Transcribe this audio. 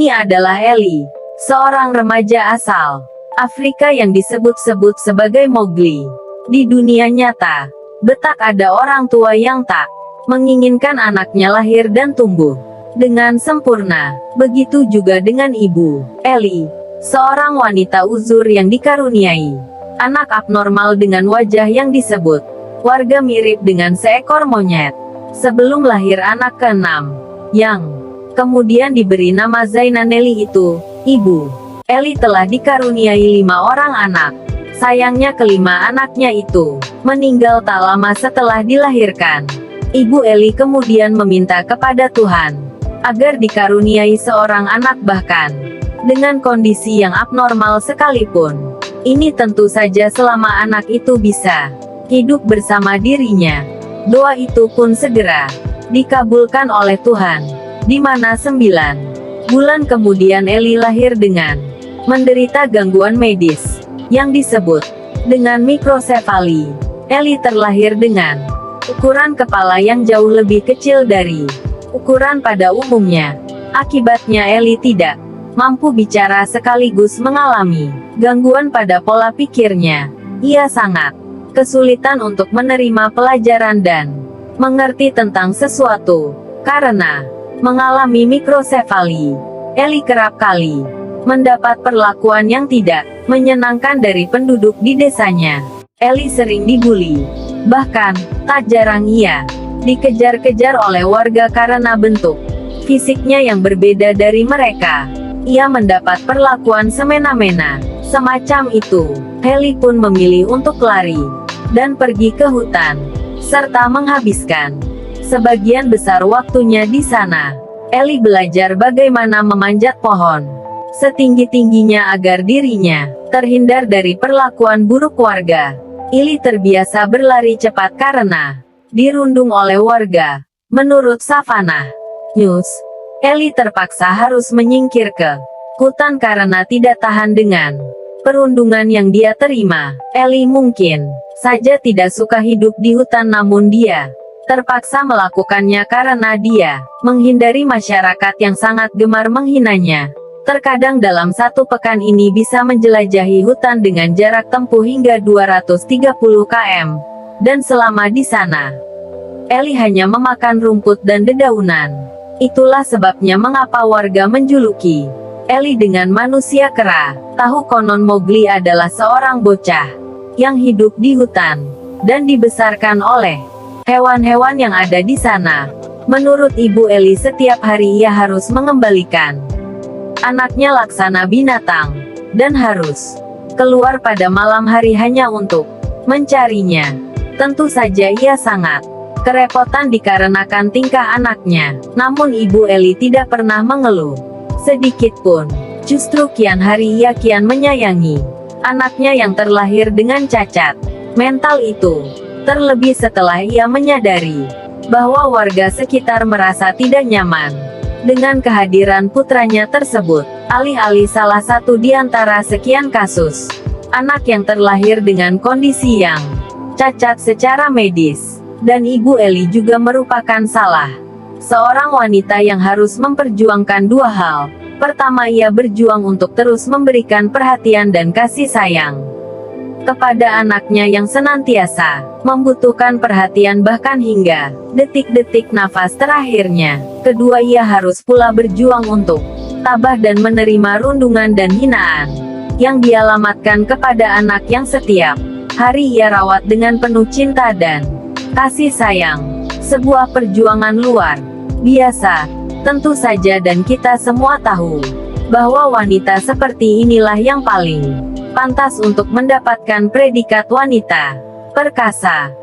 Ini adalah Ellie, seorang remaja asal Afrika yang disebut-sebut sebagai Mowgli. Di dunia nyata, betak ada orang tua yang tak menginginkan anaknya lahir dan tumbuh dengan sempurna. Begitu juga dengan ibu, Ellie, seorang wanita uzur yang dikaruniai anak abnormal dengan wajah yang disebut warga mirip dengan seekor monyet. Sebelum lahir anak keenam, yang kemudian diberi nama Zainaneli itu, ibu Ellie telah dikaruniai 5 orang anak. Sayangnya kelima anaknya itu meninggal tak lama setelah dilahirkan. Ibu Ellie kemudian meminta kepada Tuhan agar dikaruniai seorang anak bahkan dengan kondisi yang abnormal sekalipun. Ini tentu saja selama anak itu bisa hidup bersama dirinya. Doa itu pun segera dikabulkan oleh Tuhan, di mana 9 bulan kemudian Ellie lahir dengan menderita gangguan medis yang disebut dengan mikrosefali. Ellie terlahir dengan ukuran kepala yang jauh lebih kecil dari ukuran pada umumnya. Akibatnya Ellie tidak mampu bicara sekaligus mengalami gangguan pada pola pikirnya. Ia sangat kesulitan untuk menerima pelajaran dan mengerti tentang sesuatu. Karena mengalami mikrosefali, Ellie kerap kali mendapat perlakuan yang tidak menyenangkan dari penduduk di desanya. Ellie sering dibully. Bahkan, tak jarang ia dikejar-kejar oleh warga karena bentuk fisiknya yang berbeda dari mereka. Ia mendapat perlakuan semena-mena. Semacam itu, Ellie pun memilih untuk lari dan pergi ke hutan, serta menghabiskan sebagian besar waktunya di sana. Ellie belajar bagaimana memanjat pohon setinggi-tingginya agar dirinya terhindar dari perlakuan buruk warga. Ellie terbiasa berlari cepat karena dirundung oleh warga. Menurut Savannah News, Ellie terpaksa harus menyingkir ke hutan karena tidak tahan dengan perundungan yang dia terima. Ellie mungkin saja tidak suka hidup di hutan, namun dia terpaksa melakukannya karena dia menghindari masyarakat yang sangat gemar menghinanya. Terkadang dalam satu pekan ini bisa menjelajahi hutan dengan jarak tempuh hingga 230 km. Dan selama di sana, Ellie hanya memakan rumput dan dedaunan. Itulah sebabnya mengapa warga menjuluki Ellie dengan manusia kera. Tahu konon Mowgli adalah seorang bocah yang hidup di hutan dan dibesarkan oleh hewan-hewan yang ada di sana. Menurut ibu Ellie, setiap hari ia harus mengembalikan anaknya laksana binatang, dan harus keluar pada malam hari hanya untuk mencarinya. Tentu saja ia sangat kerepotan dikarenakan tingkah anaknya, namun ibu Ellie tidak pernah mengeluh sedikit pun. Justru kian hari ia kian menyayangi anaknya yang terlahir dengan cacat mental itu. Terlebih setelah ia menyadari bahwa warga sekitar merasa tidak nyaman dengan kehadiran putranya tersebut. Alih-alih salah satu di antara sekian kasus anak yang terlahir dengan kondisi yang cacat secara medis, dan ibu Ellie juga merupakan salah seorang wanita yang harus memperjuangkan dua hal. Pertama, ia berjuang untuk terus memberikan perhatian dan kasih sayang kepada anaknya yang senantiasa membutuhkan perhatian bahkan hingga detik-detik nafas terakhirnya. Kedua, ia harus pula berjuang untuk tabah dan menerima rundungan dan hinaan yang dialamatkan kepada anak yang setiap hari ia rawat dengan penuh cinta dan kasih sayang. Sebuah perjuangan luar biasa, tentu saja, dan kita semua tahu bahwa wanita seperti inilah yang paling pantas untuk mendapatkan predikat wanita perkasa.